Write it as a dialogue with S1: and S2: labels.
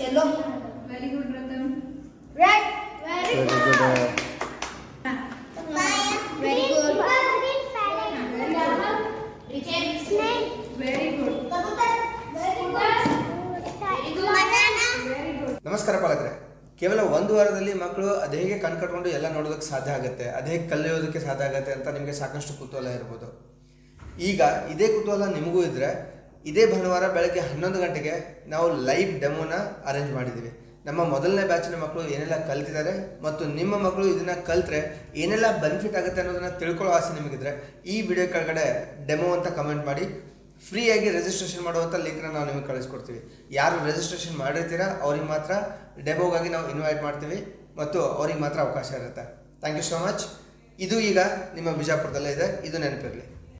S1: Yellow.
S2: Very good, Pratham.
S1: Red. Very good. Very good. Snake.
S2: Very good.
S3: ನಮಸ್ಕಾರ ಪಾಲಕರೇ. ಕೇವಲ ಒಂದು ವಾರದಲ್ಲಿ ಮಕ್ಕಳು ಅದು ಹೇಗೆ ಕಣ್ ಕಟ್ಕೊಂಡು ಎಲ್ಲ ನೋಡೋದಕ್ಕೆ ಸಾಧ್ಯ ಆಗುತ್ತೆ, ಅದು ಹೇಗೆ ಕಲಿಯೋದಕ್ಕೆ ಸಾಧ್ಯ ಆಗುತ್ತೆ ಅಂತ ನಿಮಗೆ ಸಾಕಷ್ಟು ಕುತೂಹಲ ಇರ್ಬೋದು. ಈಗ ಇದೇ ಕುತೂಹಲ ನಿಮಗೂ ಇದ್ದರೆ ಇದೇ ಭಾನುವಾರ ಬೆಳಗ್ಗೆ 11 ಗಂಟೆಗೆ ನಾವು ಲೈವ್ ಡೆಮೋನ ಅರೇಂಜ್ ಮಾಡಿದ್ದೀವಿ. ನಮ್ಮ ಮೊದಲನೇ ಬ್ಯಾಚಿನ ಮಕ್ಕಳು ಏನೆಲ್ಲ ಕಲ್ತಿದ್ದಾರೆ ಮತ್ತು ನಿಮ್ಮ ಮಕ್ಕಳು ಇದನ್ನು ಕಲ್ತ್ರೆ ಏನೆಲ್ಲ ಬೆನಿಫಿಟ್ ಆಗುತ್ತೆ ಅನ್ನೋದನ್ನು ತಿಳ್ಕೊಳ್ಳೋ ಆಸೆ ನಿಮಗಿದ್ರೆ ಈ ವಿಡಿಯೋ ಕೆಳಗಡೆ ಡೆಮೋ ಅಂತ ಕಮೆಂಟ್ ಮಾಡಿ ಫ್ರೀಯಾಗಿ ರಿಜಿಸ್ಟ್ರೇಷನ್ ಮಾಡುವಂಥ ಲಿಂಕ್ನ ನಾವು ನಿಮಗೆ ಕಳಿಸ್ಕೊಡ್ತೀವಿ. ಯಾರು ರಿಜಿಸ್ಟ್ರೇಷನ್ ಮಾಡಿರ್ತೀರಾ ಅವ್ರಿಗೆ ಮಾತ್ರ ಡೆಮೋಗಾಗಿ ನಾವು ಇನ್ವೈಟ್ ಮಾಡ್ತೀವಿ ಮತ್ತು ಅವ್ರಿಗೆ ಮಾತ್ರ ಅವಕಾಶ ಇರುತ್ತೆ. Thank you so much. ಇದು ಈಗ ನಿಮ್ಮ ಬಿಜಾಪುರದಲ್ಲೇ ಇದೆ, ಇದು ನೆನಪಿರಲಿ.